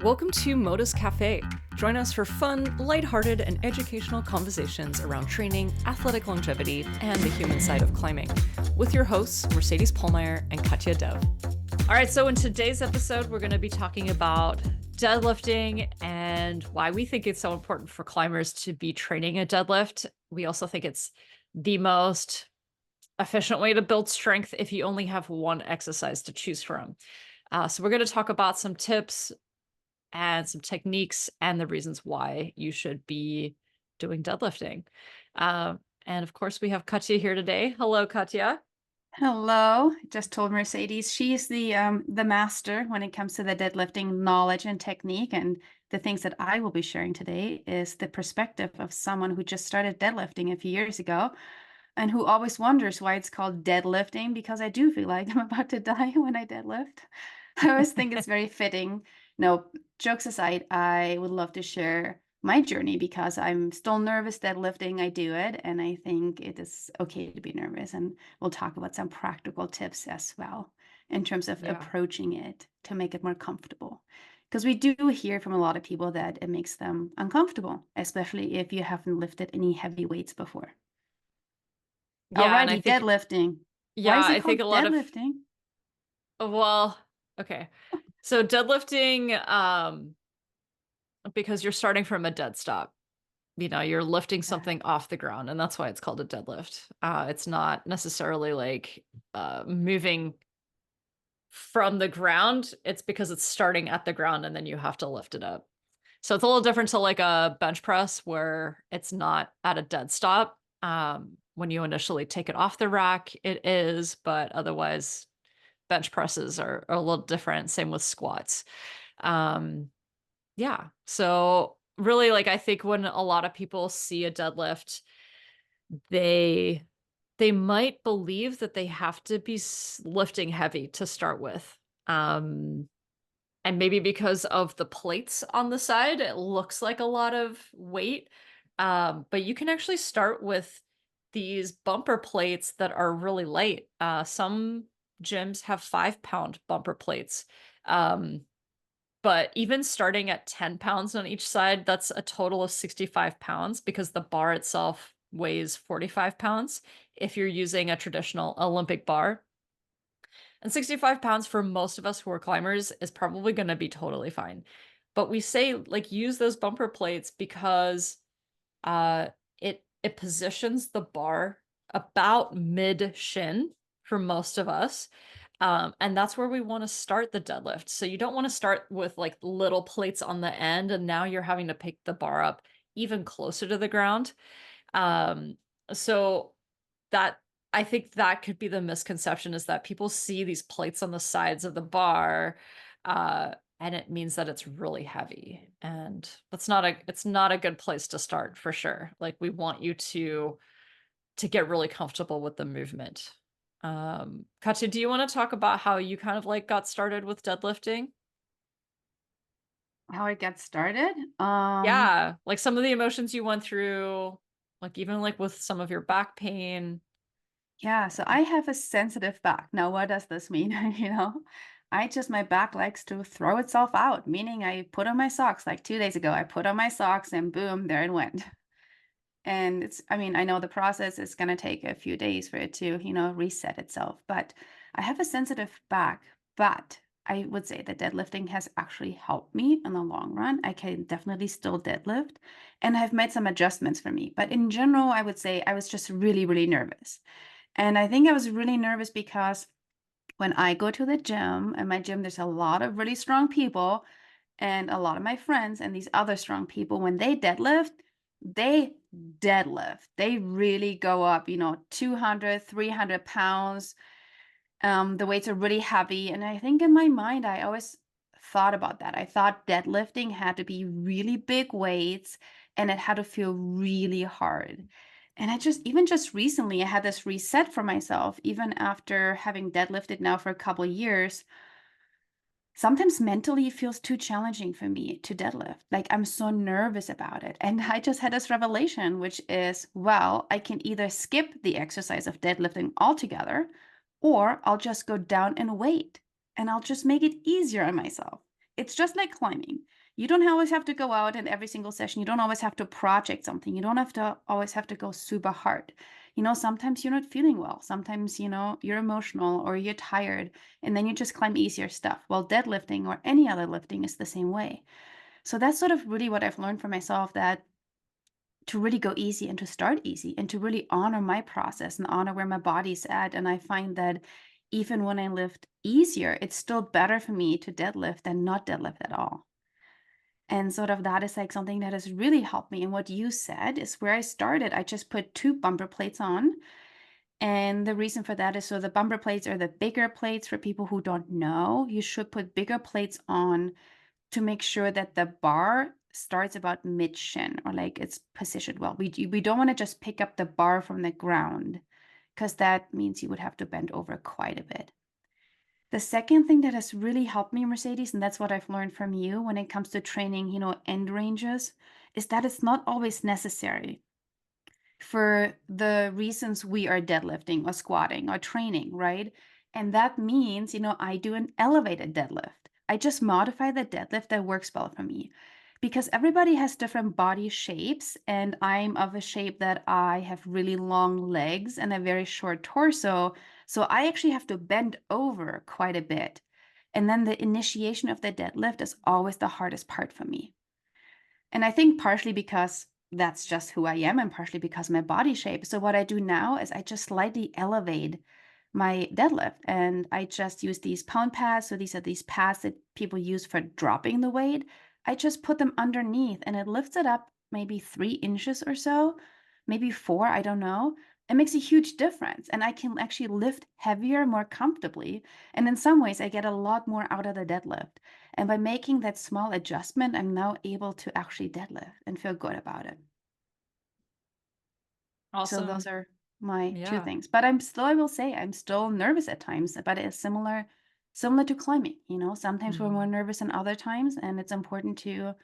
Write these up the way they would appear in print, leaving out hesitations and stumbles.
Welcome to Motus Cafe. Join us for fun, lighthearted, and educational conversations around training, athletic longevity, and the human side of climbing, with your hosts, Mercedes Pollmeyer and Katja Dev. All right, so in today's episode, we're going to be talking about deadlifting and why we think it's so important for climbers to be training a deadlift. We also think it's the most efficient way to build strength if you only have one exercise to choose from. So we're going to talk about some tips and some techniques and the reasons why you should be doing deadlifting. And of course, we have Katja here today. Hello, Katja. Hello. Just told Mercedes she's the master when it comes to the deadlifting knowledge and technique. And the things that I will be sharing today is the perspective of someone who just started deadlifting a few years ago and who always wonders why it's called deadlifting, because I do feel like I'm about to die when I deadlift. I always think it's very fitting. No, jokes aside, I would love to share my journey because I'm still nervous deadlifting. I do it, and I think it is okay to be nervous. And we'll talk about some practical tips as well in terms of Yeah. approaching it to make it more comfortable. Because we do hear from a lot of people that it makes them uncomfortable, especially if you haven't lifted any heavy weights before. Yeah. And I Alrighty, think, deadlifting. Why yeah, is it I think a called lot of, deadlifting? well, okay. So deadlifting, because you're starting from a dead stop, you're lifting Yeah. something off the ground, and that's why it's called a deadlift. It's not necessarily like moving from the ground. It's because it's starting at the ground and then you have to lift it up. So it's a little different to like a bench press where it's not at a dead stop. When you initially take it off the rack, it is, but otherwise bench presses are a little different. Same with squats. Um, yeah. So really, like, I think when a lot of people see a deadlift, they they might believe that they have to be lifting heavy to start with. Um, and maybe because of the plates on the side, it looks like a lot of weight. But you can actually start with these bumper plates that are really light. Some gyms have 5-pound bumper plates. But even starting at 10 pounds on each side, that's a total of 65 pounds because the bar itself weighs 45 pounds if you're using a traditional Olympic bar. And 65 pounds for most of us who are climbers is probably going to be totally fine. But we say, like, use those bumper plates because uh, it positions the bar about mid shin for most of us. And that's where we want to start the deadlift. So you don't want to start with like little plates on the end, and now you're having to pick the bar up even closer to the ground. Um, so that I think that could be the misconception, is that people see these plates on the sides of the bar, and it means that it's really heavy. And it's not a good place to start for sure. Like, we want you to get really comfortable with the movement. Katja, do you want to talk about how you kind of like got started with deadlifting? How I got started? Yeah, like some of the emotions you went through, like even like with some of your back pain. Yeah, so I have a sensitive back. Now, what does this mean? My back likes to throw itself out, meaning I put on my socks like 2 days ago. I put on my socks and boom, there it went. And I know the process is going to take a few days for it to, reset itself. But I have a sensitive back. But I would say that deadlifting has actually helped me in the long run. I can definitely still deadlift and I've made some adjustments for me. But in general, I would say I was just really, really nervous. And I think I was really nervous because when I go to the gym, and my gym, there's a lot of really strong people, and a lot of my friends and these other strong people, when they deadlift. They really go up, 200, 300 pounds. The weights are really heavy. And I think in my mind, I always thought about that. I thought deadlifting had to be really big weights and it had to feel really hard. And even just recently, I had this reset for myself, even after having deadlifted now for a couple of years. Sometimes mentally it feels too challenging for me to deadlift. Like I'm so nervous about it. And I just had this revelation, which is, well, I can either skip the exercise of deadlifting altogether, or I'll just go down in weight and I'll just make it easier on myself. It's just like climbing. You don't always have to go out in every single session. You don't always have to project something. You don't have to always have to go super hard. Sometimes you're not feeling well. Sometimes, you're emotional or you're tired, and then you just climb easier stuff. Well, deadlifting or any other lifting is the same way. So that's sort of really what I've learned for myself, that to really go easy and to start easy and to really honor my process and honor where my body's at. And I find that even when I lift easier, it's still better for me to deadlift than not deadlift at all. And sort of that is like something that has really helped me. And what you said is where I started. I just put two bumper plates on. And the reason for that is, so the bumper plates are the bigger plates. For people who don't know, you should put bigger plates on to make sure that the bar starts about mid shin, or like it's positioned well. We don't want to just pick up the bar from the ground, because that means you would have to bend over quite a bit. The second thing that has really helped me, Mercedes, and that's what I've learned from you when it comes to training, end ranges, is that it's not always necessary for the reasons we are deadlifting or squatting or training, right? And that means, I do an elevated deadlift. I just modify the deadlift that works well for me, because everybody has different body shapes. And I'm of a shape that I have really long legs and a very short torso. So I actually have to bend over quite a bit. And then the initiation of the deadlift is always the hardest part for me. And I think partially because that's just who I am, and partially because my body shape. So what I do now is I just slightly elevate my deadlift, and I just use these pound pads. So these are these pads that people use for dropping the weight. I just put them underneath and it lifts it up maybe 3 inches or so, maybe four, I don't know. It makes a huge difference. And I can actually lift heavier more comfortably. And in some ways, I get a lot more out of the deadlift. And by making that small adjustment, I'm now able to actually deadlift and feel good about it. So those Awesome. are my two Yeah. things. But I will say, I'm still nervous at times, but it's similar to climbing. Sometimes we're more Mm. nervous than other times, and it's important to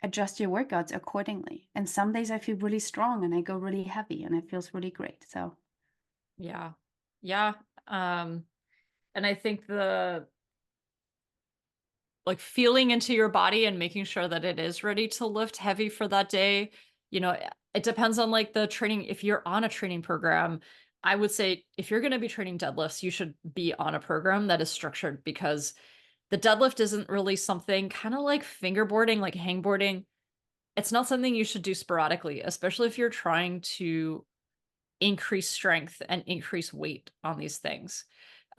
adjust your workouts accordingly. And some days I feel really strong and I go really heavy and it feels really great. So Yeah. Yeah. Um, and I think the like feeling into your body and making sure that it is ready to lift heavy for that day, it depends on like the training. If you're on a training program, I would say if you're going to be training deadlifts, you should be on a program that is structured, because the deadlift isn't really something kind of like fingerboarding, like hangboarding. It's not something you should do sporadically, especially if you're trying to increase strength and increase weight on these things.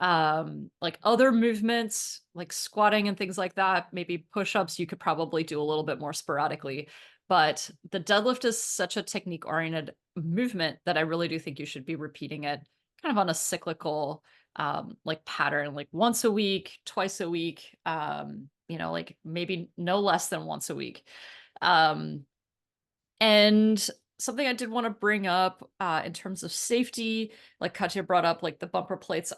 Like other movements, like squatting and things like that, maybe push-ups, you could probably do a little bit more sporadically. But the deadlift is such a technique-oriented movement that I really do think you should be repeating it kind of on a cyclical like pattern, like once a week, twice a week, like maybe no less than once a week. Um, and something I did want to bring up in terms of safety, like Katya brought up, like the bumper plates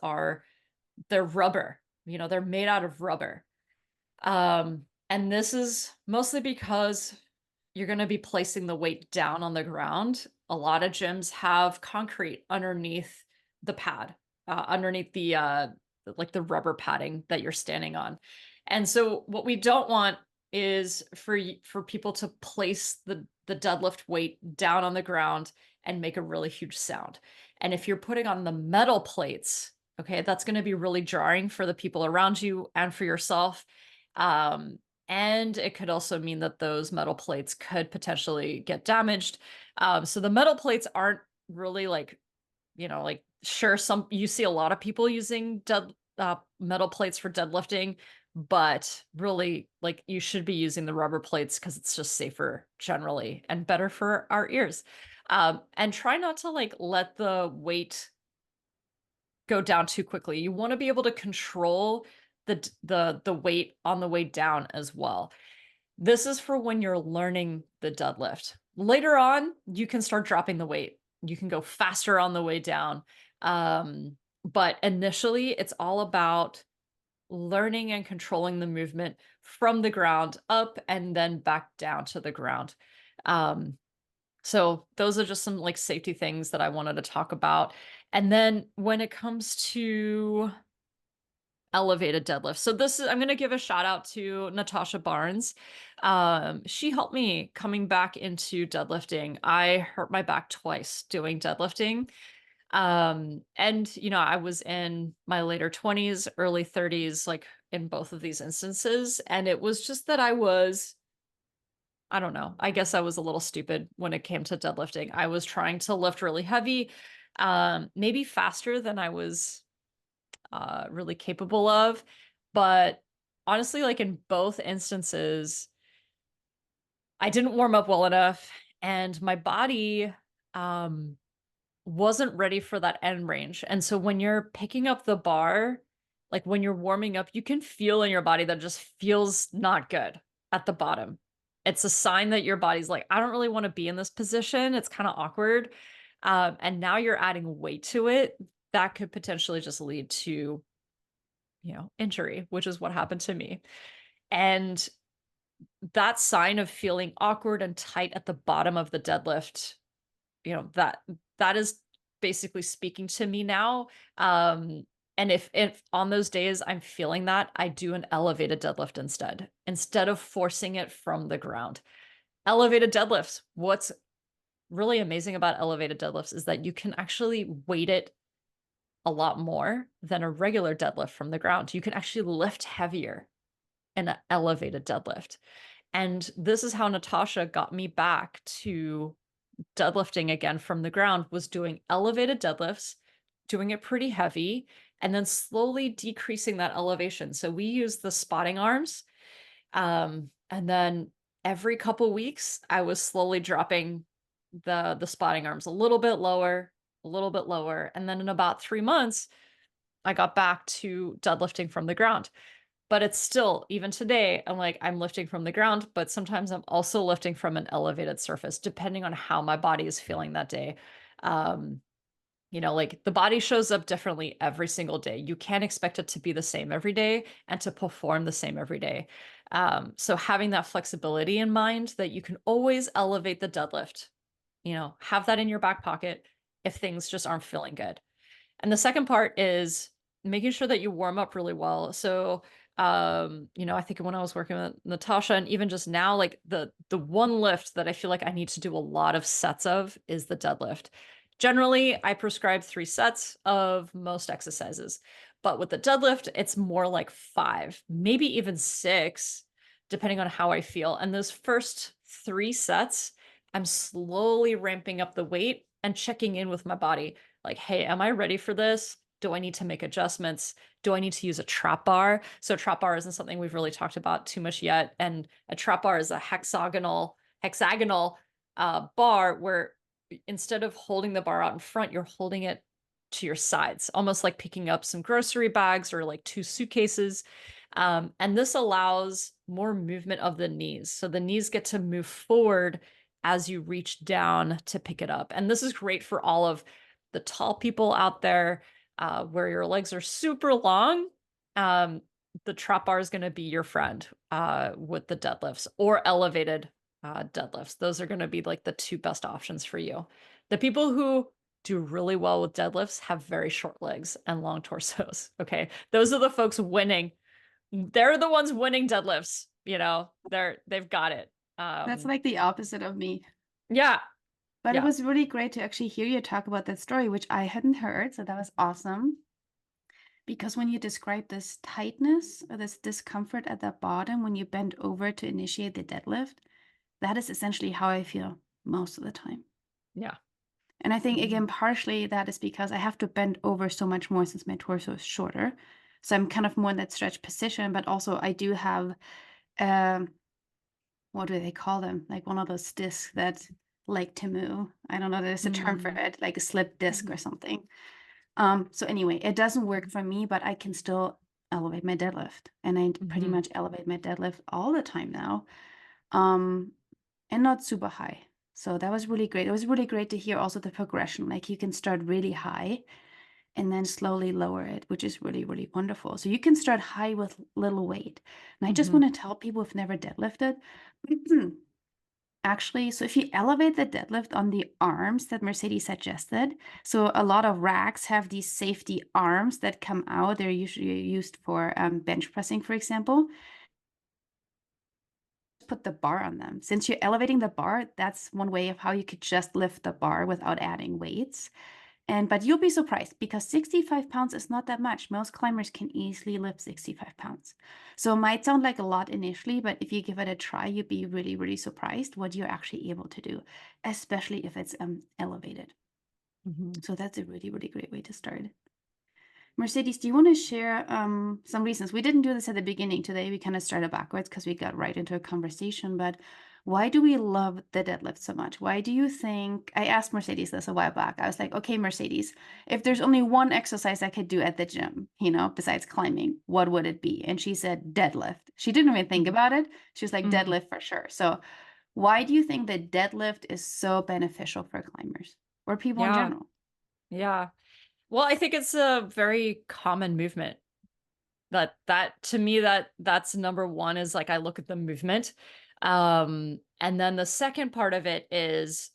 they're rubber, they're made out of rubber. And this is mostly because you're going to be placing the weight down on the ground. A lot of gyms have concrete underneath the pad, underneath like the rubber padding that you're standing on. And so what we don't want is for people to place the deadlift weight down on the ground and make a really huge sound. And if you're putting on the metal plates, okay, that's going to be really jarring for the people around you and for yourself. Um, and it could also mean that those metal plates could potentially get damaged. So the metal plates aren't really like, like sure, you see a lot of people using metal plates for deadlifting, but really like you should be using the rubber plates because it's just safer generally and better for our ears. And try not to like let the weight go down too quickly. You want to be able to control the weight on the way down as well. This is for when you're learning the deadlift. Later on, you can start dropping the weight. You can go faster on the way down. But initially, it's all about learning and controlling the movement from the ground up and then back down to the ground. Um, so those are just some like safety things that I wanted to talk about. And then when it comes to elevated deadlift. So this is I'm gonna give a shout out to Natasha Barnes. She helped me coming back into deadlifting. I hurt my back twice doing deadlifting. And I was in my later 20s, early 30s, like in both of these instances. And it was just that I don't know, I guess I was a little stupid when it came to deadlifting. I was trying to lift really heavy, maybe faster than I was really capable of. But honestly, like in both instances, I didn't warm up well enough and my body um, wasn't ready for that end range. And so when you're picking up the bar, like when you're warming up, you can feel in your body that just feels not good at the bottom. It's a sign that your body's like, I don't really want to be in this position. It's kind of awkward. And now you're adding weight to it. That could potentially just lead to injury, which is what happened to me. And that sign of feeling awkward and tight at the bottom of the deadlift, that is basically speaking to me now. And if on those days I'm feeling that, I do an elevated deadlift instead of forcing it from the ground. Elevated deadlifts. What's really amazing about elevated deadlifts is that you can actually weight it a lot more than a regular deadlift from the ground. You can actually lift heavier in an elevated deadlift. And this is how Natasha got me back to deadlifting again from the ground, was doing elevated deadlifts, doing it pretty heavy, and then slowly decreasing that elevation. So we use the spotting arms. And then every couple weeks, I was slowly dropping the spotting arms a little bit lower, a little bit lower. And then in about 3 months, I got back to deadlifting from the ground. But it's still, even today, I'm lifting from the ground, but sometimes I'm also lifting from an elevated surface, depending on how my body is feeling that day. Um, like the body shows up differently every single day. You can't expect it to be the same every day and to perform the same every day. So having that flexibility in mind that you can always elevate the deadlift, have that in your back pocket if things just aren't feeling good. And the second part is making sure that you warm up really well. So, I think when I was working with Natasha and even just now, like the one lift that I feel like I need to do a lot of sets of is the deadlift. Generally, I prescribe 3 sets of most exercises, but with the deadlift, it's more like 5, maybe even 6, depending on how I feel. And those first 3 sets, I'm slowly ramping up the weight and checking in with my body. Like, hey, am I ready for this? Do I need to make adjustments? Do I need to use a trap bar? So trap bar isn't something we've really talked about too much yet. And a trap bar is a hexagonal bar where instead of holding the bar out in front, you're holding it to your sides, almost like picking up some grocery bags or like 2 suitcases. And this allows more movement of the knees. So the knees get to move forward as you reach down to pick it up. And this is great for all of the tall people out there where your legs are super long. The trap bar is going to be your friend with the deadlifts or elevated deadlifts. Those are going to be like the 2 best options for you. The people who do really well with deadlifts have very short legs and long torsos. Okay. Those are the folks winning. They're the ones winning deadlifts. They've got it. That's like the opposite of me. Yeah. But it Yeah. was really great to actually hear you talk about that story, which I hadn't heard. So that was awesome. Because when you describe this tightness or this discomfort at the bottom when you bend over to initiate the deadlift, that is essentially how I feel most of the time. Yeah. And I think, again, partially that is because I have to bend over so much more since my torso is shorter. So I'm kind of more in that stretch position, but also I do have, what do they call them? Like one of those discs that like to move. I don't know, there's a term for it, like a slip disc or something. So anyway, it doesn't work for me, but I can still elevate my deadlift. And I pretty much elevate my deadlift all the time now. And not super high. So that was really great. It was really great to hear also the progression. Like you can start really high and then slowly lower it, which is really, really wonderful. So you can start high with little weight. And I just want to tell people who've never deadlifted, Actually, so if you elevate the deadlift on the arms that Mercedes suggested, so a lot of racks have these safety arms that come out. They're usually used for bench pressing, for example. Put the bar on them. Since you're elevating the bar, that's one way of how you could just lift the bar without adding weights. But you'll be surprised because 65 pounds is not that much. Most climbers can easily lift 65 pounds. So it might sound like a lot initially, but if you give it a try, you'd be really, really surprised what you're actually able to do, especially if it's elevated. Mhm. So that's a really, really great way to start. Mercedes, do you want to share some reasons? We didn't do this at the beginning today. We kind of started backwards because we got right into a conversation. But why do we love the deadlift so much? Why do you think? I asked Mercedes this a while back. I was like, okay, Mercedes, if there's only one exercise I could do at the gym, besides climbing, what would it be? And she said deadlift. She didn't even think Mhm. about it. She was like, Mhm. deadlift for sure. So why do you think that deadlift is so beneficial for climbers or people in Yeah. general? Yeah. Well, I think it's a very common movement. That to me, that's number one, is like I look at the movement. And then the second part of it is,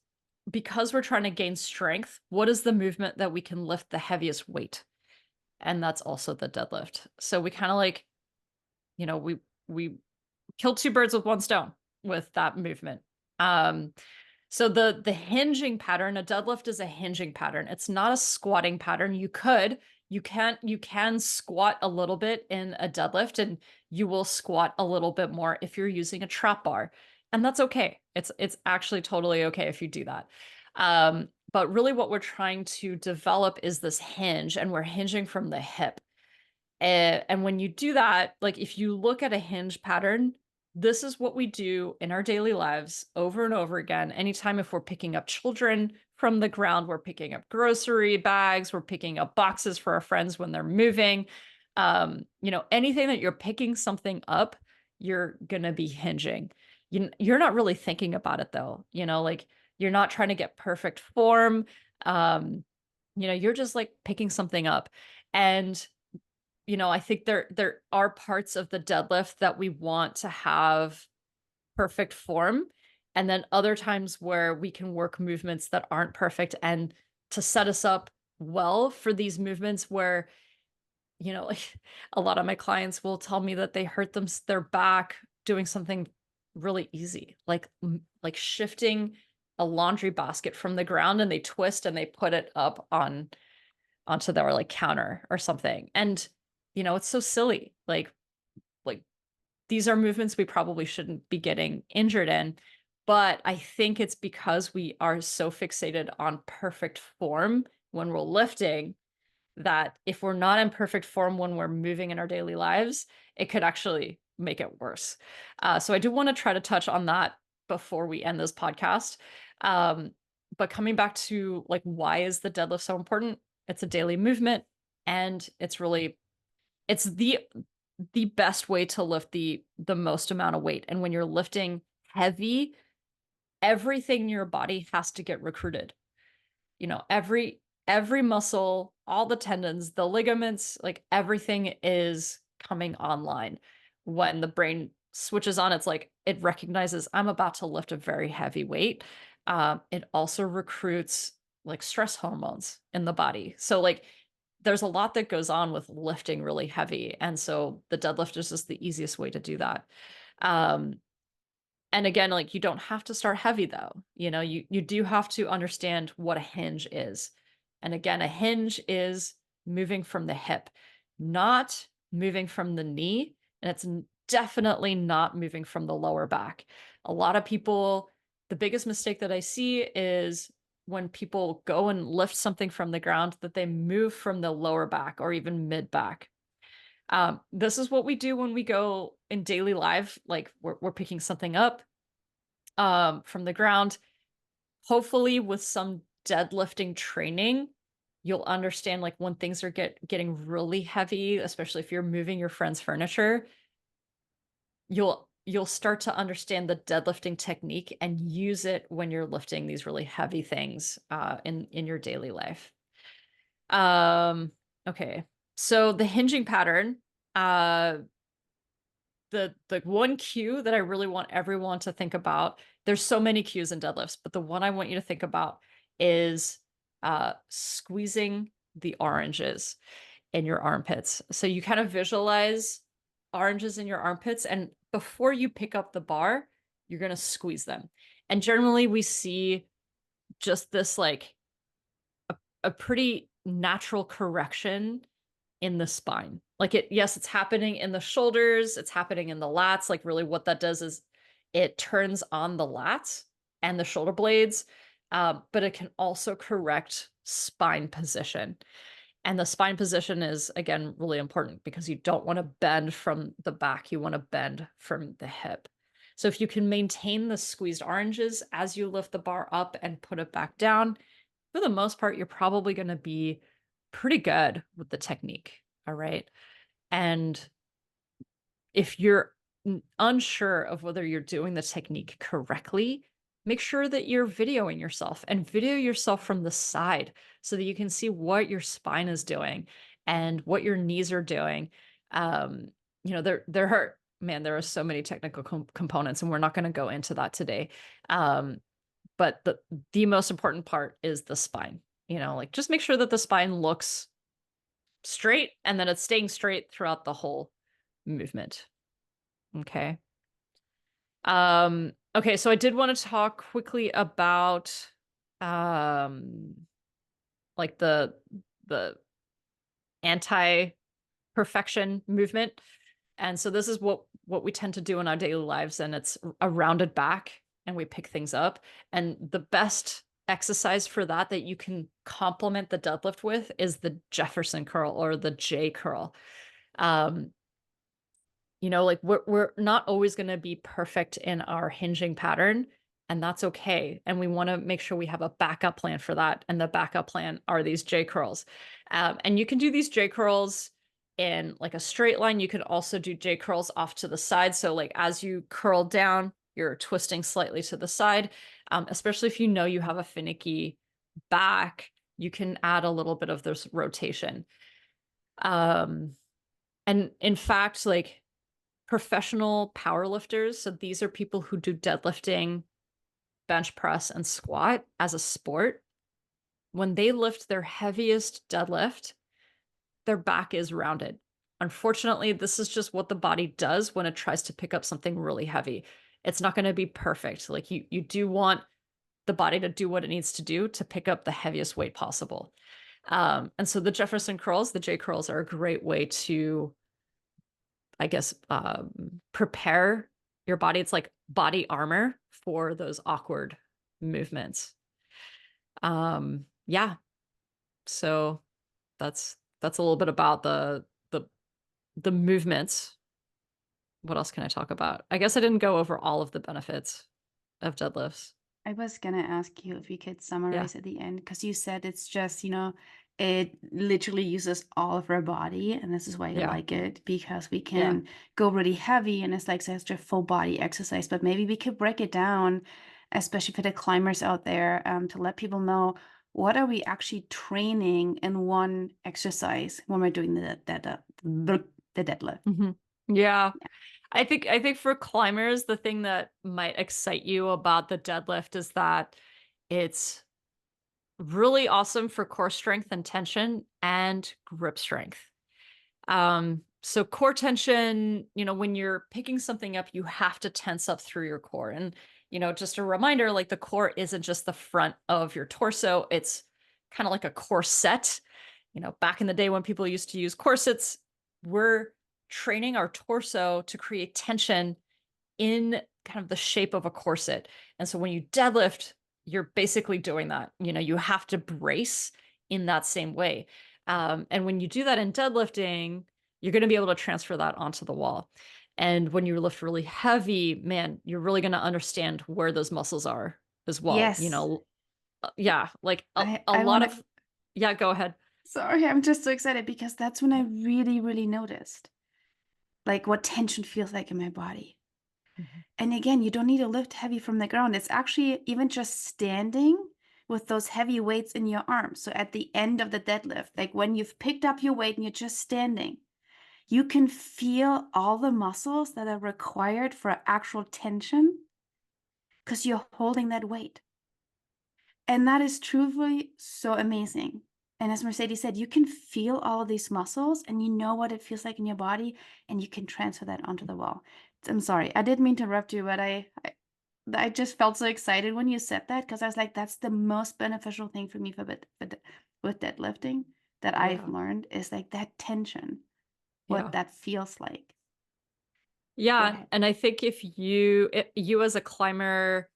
because we're trying to gain strength, what is the movement that we can lift the heaviest weight? And that's also the deadlift. So we kind of like, we kill two birds with one stone with that movement. Um, so the hinging pattern, a deadlift is a hinging pattern. It's not a squatting pattern. You can squat a little bit in a deadlift, and you will squat a little bit more if you're using a trap bar. And that's okay. It's actually totally okay if you do that. But really what we're trying to develop is this hinge, and we're hinging from the hip. And when you do that, like if you look at a hinge pattern, this is what we do in our daily lives over and over again. Anytime if we're picking up children from the ground, we're picking up grocery bags, we're picking up boxes for our friends when they're moving. Anything that you're picking something up, you're gonna be hinging. You're not really thinking about it though. Like you're not trying to get perfect form. Um, you're just like picking something up. And I think there are parts of the deadlift that we want to have perfect form, and then other times where we can work movements that aren't perfect, and to set us up well for these movements where, like a lot of my clients will tell me that they hurt their back doing something really easy, like shifting a laundry basket from the ground, and they twist and they put it up onto their like counter or something. And it's so silly. Like these are movements we probably shouldn't be getting injured in. But I think it's because we are so fixated on perfect form when we're lifting, that if we're not in perfect form when we're moving in our daily lives, it could actually make it worse. So I do want to try to touch on that before we end this podcast. Um, but coming back to like, why is the deadlift so important? It's a daily movement, and it's the best way to lift the most amount of weight. And when you're lifting heavy, everything in your body has to get recruited. Every muscle, all the tendons, the ligaments, like everything is coming online. When the brain switches on, it's like it recognizes I'm about to lift a very heavy weight. It also recruits like stress hormones in the body. So like there's a lot that goes on with lifting really heavy. And so the deadlift is just the easiest way to do that. Um, and again, like you don't have to start heavy though. You do have to understand what a hinge is. And again, a hinge is moving from the hip, not moving from the knee. And it's definitely not moving from the lower back. A lot of people, the biggest mistake that I see is when people go and lift something from the ground, that they move from the lower back or even mid back. This is what we do when we go in daily life. Like we're picking something up from the ground. Hopefully, with some deadlifting training, you'll understand like when things are getting really heavy, especially if you're moving your friend's furniture, you'll start to understand the deadlifting technique and use it when you're lifting these really heavy things in your daily life. Um, okay. So the hinging pattern, uh, the one cue that I really want everyone to think about, there's so many cues in deadlifts, but the one I want you to think about is squeezing the oranges in your armpits. So you kind of visualize oranges in your armpits, and before you pick up the bar, you're going to squeeze them. And generally we see just this like a pretty natural correction in the spine. Like yes, it's happening in the shoulders, it's happening in the lats. Like really what that does is it turns on the lats and the shoulder blades, but it can also correct spine position. And the spine position is, again, really important because you don't want to bend from the back. You want to bend from the hip. So if you can maintain the squeezed oranges as you lift the bar up and put it back down, for the most part, you're probably going to be pretty good with the technique. All right. And if you're unsure of whether you're doing the technique correctly, make sure that you're videoing yourself and video yourself from the side so that you can see what your spine is doing and what your knees are doing. There are so many technical components, and we're not going to go into that today. But the most important part is the spine. Like just make sure that the spine looks straight and that it's staying straight throughout the whole movement. Okay. Okay, so I did want to talk quickly about like the anti-perfection movement. And so this is what we tend to do in our daily lives, and it's a rounded back and we pick things up. And the best exercise for that you can complement the deadlift with is the Jefferson curl or the J curl. Like we're not always going to be perfect in our hinging pattern, and that's okay. And we want to make sure we have a backup plan for that. And the backup plan are these J curls. And you can do these J curls in like a straight line. You can also do J curls off to the side. So like as you curl down, you're twisting slightly to the side. Especially if you have a finicky back, you can add a little bit of this rotation. And in fact, like professional powerlifters, so these are people who do deadlifting, bench press, and squat as a sport. When they lift their heaviest deadlift, their back is rounded. Unfortunately, this is just what the body does when it tries to pick up something really heavy. It's not going to be perfect. Like you do want the body to do what it needs to do to pick up the heaviest weight possible. And so the Jefferson curls, the J curls, are a great way to, I guess, prepare your body. It's like body armor for those awkward movements. Yeah. So that's a little bit about the movements. What else can I talk about? I guess I didn't go over all of the benefits of deadlifts. I was gonna ask you if you could Yeah. summarize at the end, because you said it's just, it literally uses all of our body, and this is why I Yeah. like it, because we Yeah. can go really heavy and it's like such a full body exercise. But maybe we could break it down, especially for the climbers out there, to let people know what are we actually training in one exercise when we're doing the deadlift. Mhm. Yeah. I think for climbers, the thing that might excite you about the deadlift is that it's really awesome for core strength and tension and grip strength. So core tension, when you're picking something up, you have to tense up through your core. And, just a reminder, like the core isn't just the front of your torso, it's kind of like a corset. Back in the day when people used to use corsets, we're training our torso to create tension in kind of the shape of a corset. And so when you deadlift, you're basically doing that. You have to brace in that same way. And when you do that in deadlifting, you're going to be able to transfer that onto the wall. And when you lift really heavy, man, you're really going to understand where those muscles are as well. Yes, Yeah, like a I lot want to. of, yeah, go ahead. Sorry, I'm just so excited because that's when I really, really noticed like what tension feels like in my body. Mhm. And again, you don't need to lift heavy from the ground. It's actually even just standing with those heavy weights in your arms. So at the end of the deadlift, like when you've picked up your weight and you're just standing, you can feel all the muscles that are required for actual tension because you're holding that weight. And that is truly so amazing. And as Mercedes said, you can feel all of these muscles and you know what it feels like in your body and you can transfer that onto the wall. I'm sorry, I didn't mean to interrupt you, but I just felt so excited when you said that because I was like, that's the most beneficial thing for me with deadlifting that I've Yeah. learned is like that tension, what Yeah. that feels like. Go Yeah. ahead. And I think if you as a climber,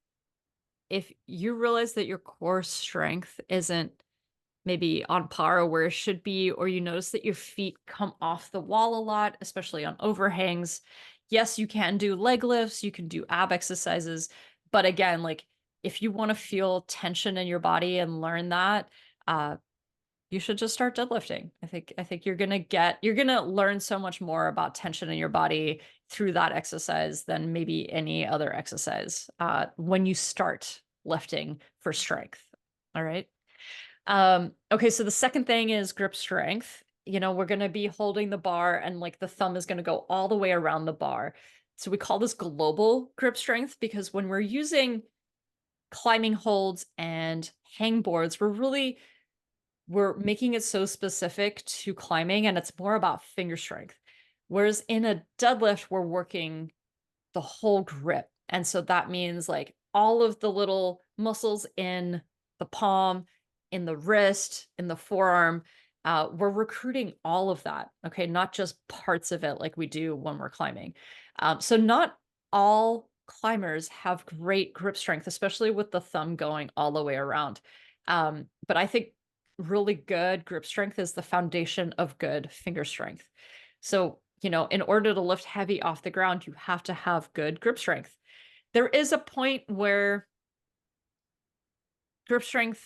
if you realize that your core strength isn't maybe on par where it should be, or you notice that your feet come off the wall a lot, especially on overhangs. Yes, you can do leg lifts, you can do ab exercises, but again, like if you want to feel tension in your body and learn that, uh, you should just start deadlifting. I think you're gonna learn so much more about tension in your body through that exercise than maybe any other exercise when you start lifting for strength. All right. Okay, so the second thing is grip strength. We're gonna be holding the bar and like the thumb is gonna go all the way around the bar. So we call this global grip strength because when we're using climbing holds and hang boards, we're making it so specific to climbing and it's more about finger strength. Whereas in a deadlift, we're working the whole grip. And so that means like all of the little muscles in the palm, in the wrist, in the forearm. We're recruiting all of that. Okay. Not just parts of it like we do when we're climbing. So not all climbers have great grip strength, especially with the thumb going all the way around. But I think really good grip strength is the foundation of good finger strength. So, in order to lift heavy off the ground, you have to have good grip strength. There is a point where grip strength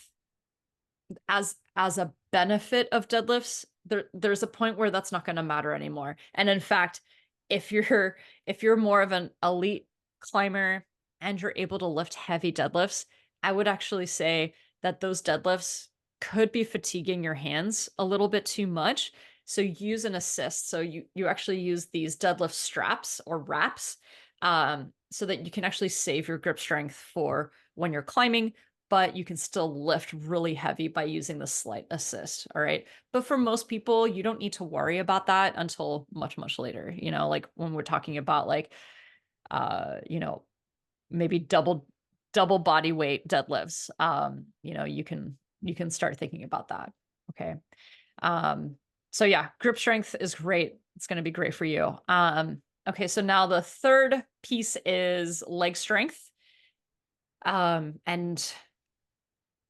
as a benefit of deadlifts, there's a point where that's not going to matter anymore. And in fact, if you're more of an elite climber and you're able to lift heavy deadlifts, I would actually say that those deadlifts could be fatiguing your hands a little bit too much. So use an assist. So you actually use these deadlift straps or wraps so that you can actually save your grip strength for when you're climbing, but you can still lift really heavy by using the slight assist. All right. But for most people, you don't need to worry about that until much, much later. Like when we're talking about like, uh, you know, maybe double body weight deadlifts. You can start thinking about that. Okay. Um, so yeah, grip strength is great. It's going to be great for you. Okay. So now the third piece is leg strength. And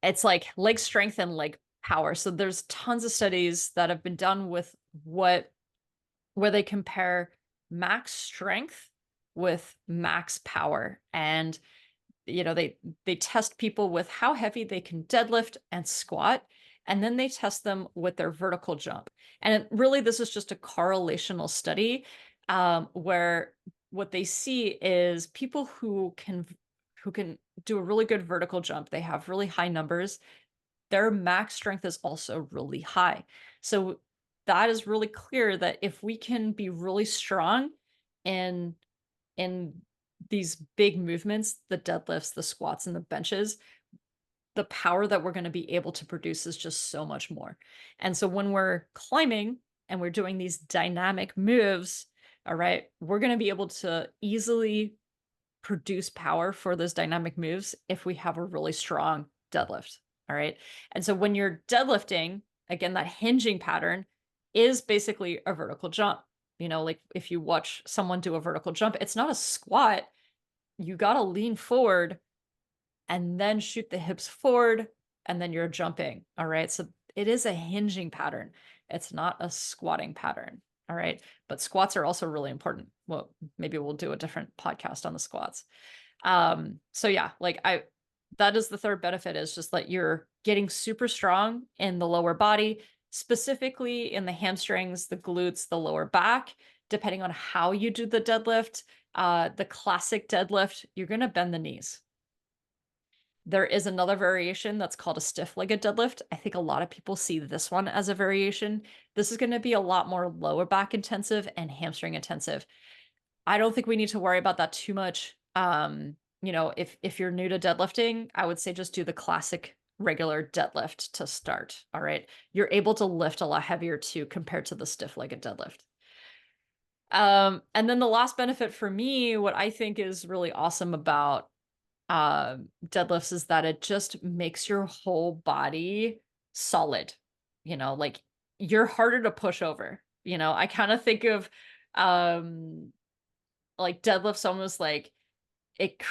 it's like leg strength and leg power. So there's tons of studies that have been done with where they compare max strength with max power. And they test people with how heavy they can deadlift and squat, and then they test them with their vertical jump. And really, this is just a correlational study where what they see is people who can do a really good vertical jump. They have really high numbers. Their max strength is also really high. So that is really clear that if we can be really strong in in these big movements, the deadlifts, the squats, and the benches, the power that we're going to be able to produce is just so much more. And so when we're climbing and we're doing these dynamic moves, all right, we're going to be able to easily produce power for those dynamic moves if we have a really strong deadlift. All right. And so when you're deadlifting, again, that hinging pattern is basically a vertical jump. Like if you watch someone do a vertical jump, it's not a squat. You got to lean forward and then shoot the hips forward and then you're jumping. All right. So it is a hinging pattern. It's not a squatting pattern. All right. But squats are also really important. Well, maybe we'll do a different podcast on the squats. So yeah, that is the third benefit is just that you're getting super strong in the lower body, specifically in the hamstrings, the glutes, the lower back, depending on how you do the deadlift. The classic deadlift, you're going to bend the knees. There is another variation that's called a stiff-legged deadlift. I think a lot of people see this one as a variation. This is gonna be a lot more lower back intensive and hamstring intensive. I don't think we need to worry about that too much. If you're new to deadlifting, I would say just do the classic regular deadlift to start, all right? You're able to lift a lot heavier too compared to the stiff-legged deadlift. And then the last benefit for me, what I think is really awesome about deadlifts is that it just makes your whole body solid. Like you're harder to push over. I kind of think of um like deadlifts almost like it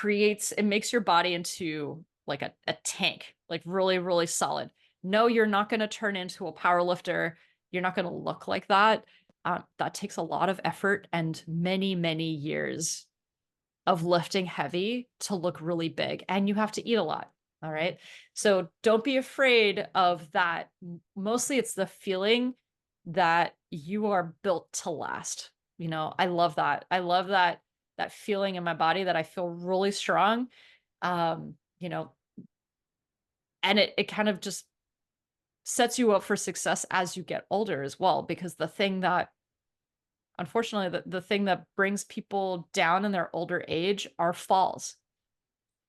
makes your body into like a tank, like really, really solid. No, you're not going to turn into a power lifter. You're not going to look like that. That takes a lot of effort and many, many years of lifting heavy to look really big, and you have to eat a lot. All right. So don't be afraid of that. Mostly it's the feeling that you are built to last. I love that. I love that feeling in my body that I feel really strong. Um, you know, and it kind of just sets you up for success as you get older as well, because the thing that unfortunately the thing that brings people down in their older age are falls.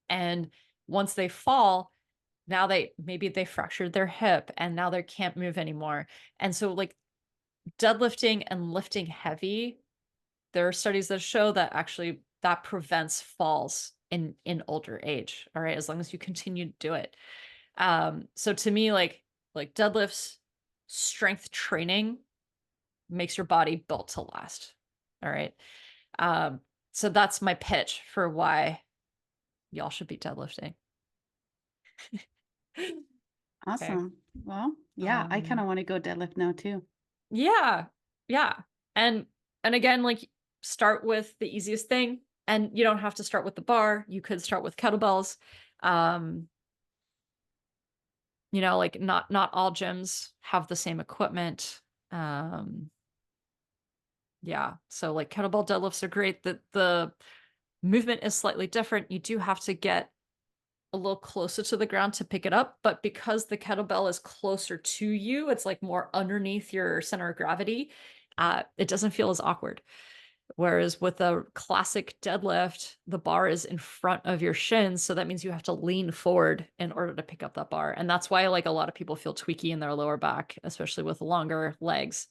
And once they fall, now they fractured their hip and now they can't move anymore. And so like deadlifting and lifting heavy, there are studies that show that actually that prevents falls in older age. All right, as long as you continue to do it. So to me, like deadlifts, strength training makes your body built to last. All right. Um, so that's my pitch for why y'all should be deadlifting. Okay. Awesome. Well, yeah, I kind Um, of want to go deadlift now too. yeah. Yeah. And again, like start with the easiest thing. And you don't have to start with the bar. You could start with kettlebells. Um, like not all gyms have the same equipment. Um, yeah. So like kettlebell deadlifts are great. The movement is slightly different. You do have to get a little closer to the ground to pick it up, but because the kettlebell is closer to you, it's like more underneath your center of gravity. It doesn't feel as awkward. Whereas with a classic deadlift, the bar is in front of your shins, so that means you have to lean forward in order to pick up that bar. And that's why like a lot of people feel tweaky in their lower back, especially with longer legs.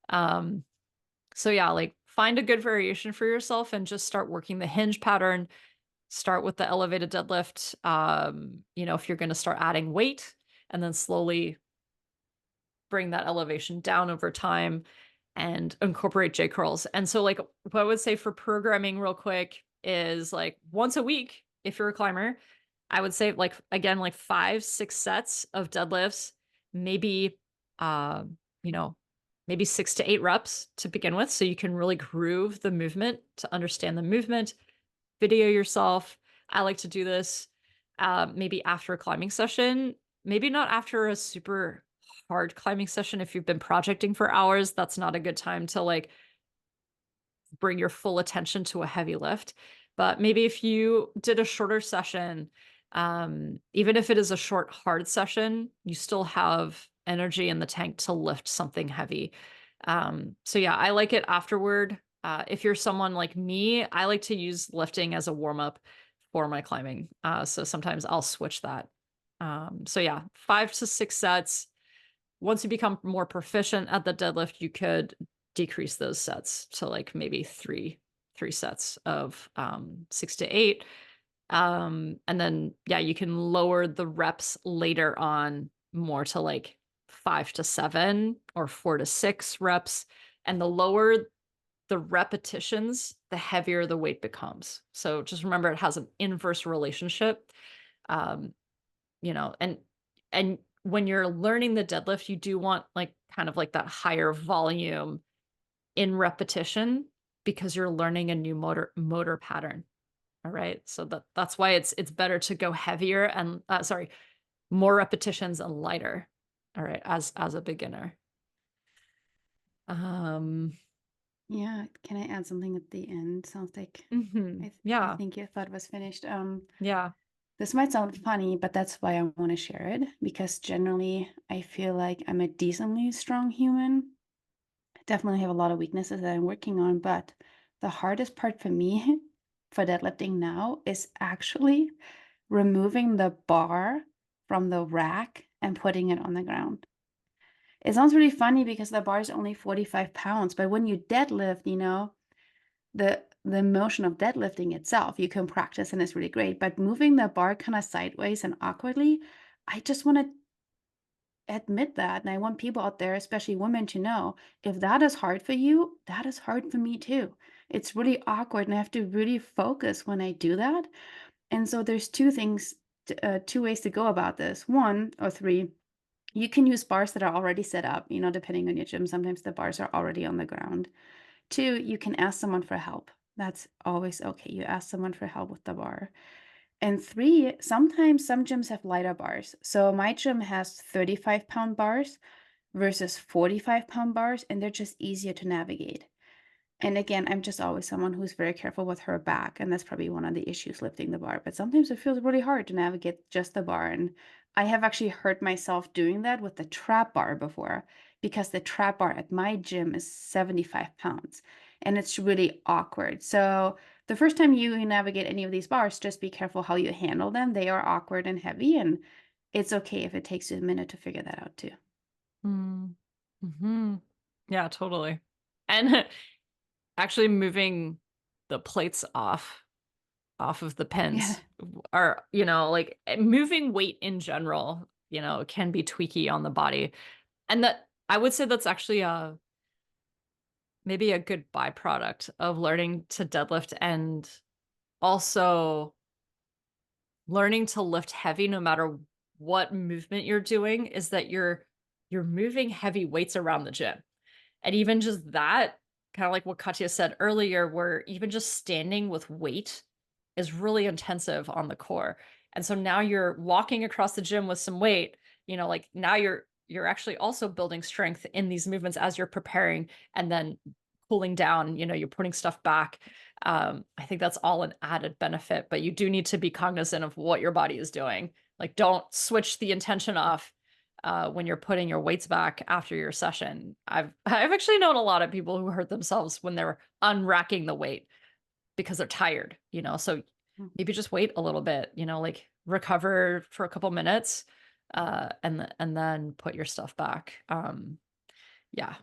Um, so yeah, like find a good variation for yourself and just start working the hinge pattern. Start with the elevated deadlift. If you're going to start adding weight, and then slowly bring that elevation down over time and incorporate J curls. And so, like, what I would say for programming, real quick, is like once a week, if you're a climber, I would say, like, again, like 5, 6 sets of deadlifts, maybe, uh, you know, maybe 6 to 8 reps to begin with. So you can really groove the movement to understand the movement, video yourself. I like to do this maybe after a climbing session, maybe not after a super hard climbing session. If you've been projecting for hours, that's not a good time to like bring your full attention to a heavy lift. But maybe if you did a shorter session, even if it is a short, hard session, you still have energy in the tank to lift something heavy. So yeah, I like it afterward. If you're someone like me, I like to use lifting as a warm up for my climbing. So sometimes I'll switch that. So yeah, 5 to 6 sets. Once you become more proficient at the deadlift, you could decrease those sets to like maybe three sets of 6 to 8. And then yeah, you can lower the reps later on more to like 5 to 7 or 4 to 6 reps. And the lower the repetitions, the heavier the weight becomes. So just remember it has an inverse relationship. Um, and when you're learning the deadlift, you do want like kind of like that higher volume in repetition because you're learning a new motor pattern. All right. So that's why it's better to go heavier and more repetitions and lighter. All right, as a beginner. Um Yeah, can I add something at the end? Sounds like I yeah. think your thought was finished. Yeah. This might sound funny, but that's why I want to share it because generally I feel like I'm a decently strong human. Definitely have a lot of weaknesses that I'm working on, but the hardest part for me for deadlifting now is actually removing the bar from the rack and putting it on the ground. It sounds really funny because the bar is only 45 pounds, but when you deadlift, the motion of deadlifting itself, you can practice and it's really great, but moving the bar kind of sideways and awkwardly, I just want to admit that. And I want people out there, especially women, to know if that is hard for you, that is hard for me too. It's really awkward and I have to really focus when I do that. And so there's two ways to go about this. One or three, you can use bars that are already set up, depending on your gym. Sometimes the bars are already on the ground. Two, you can ask someone for help. That's always okay. You ask someone for help with the bar. And three, sometimes some gyms have lighter bars. So my gym has 35-pound bars versus 45-pound bars, and they're just easier to navigate. And again, I'm just always someone who's very careful with her back, and that's probably one of the issues lifting the bar. But sometimes it feels really hard to navigate just the bar. And I have actually hurt myself doing that with the trap bar before because the trap bar at my gym is 75 pounds and it's really awkward. So the first time you navigate any of these bars, just be careful how you handle them. They are awkward and heavy, and it's okay if it takes you a minute to figure that out too. Mm. Hmm. Yeah, totally. And actually moving the plates off of the Yeah. pins are, like moving weight in general, can be tweaky on the body. And that I would say that's actually maybe a good byproduct of learning to deadlift and also learning to lift heavy no matter what movement you're doing is that you're moving heavy weights around the gym. And even just that, kind of like what Katya said earlier, where even just standing with weight is really intensive on the core. And so now you're walking across the gym with some weight, like now you're actually also building strength in these movements as you're preparing and then cooling down, you're putting stuff back. I think that's all an added benefit, but you do need to be cognizant of what your body is doing. Like don't switch the intention off when you're putting your weights back after your session. I've actually known a lot of people who hurt themselves when they're unracking the weight because they're tired, So Mm. maybe just wait a little bit, like recover for a couple minutes, and then put your stuff back. Yeah.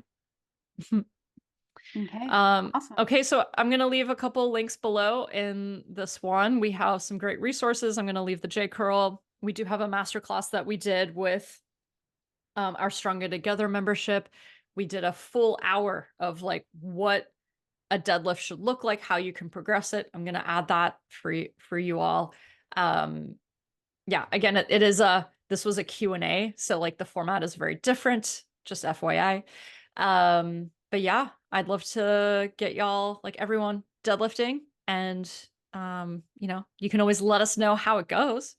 Okay. Awesome. Okay, so I'm gonna leave a couple links below in this one. We have some great resources. I'm gonna leave the J curl. We do have a masterclass that we did with our Stronger Together membership. We did a full hour of like what a deadlift should look like, how you can progress it. I'm going to add that for you all. Um, yeah, again, it is this was a Q&A, so like the format is very different, just FYI. But yeah, I'd love to get y'all, like everyone, deadlifting, and you can always let us know how it goes.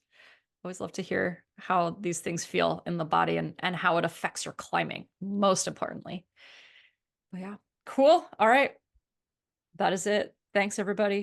Always love to hear how these things feel in the body and how it affects your climbing, most importantly. But yeah, cool. All right. That is it. Thanks, everybody.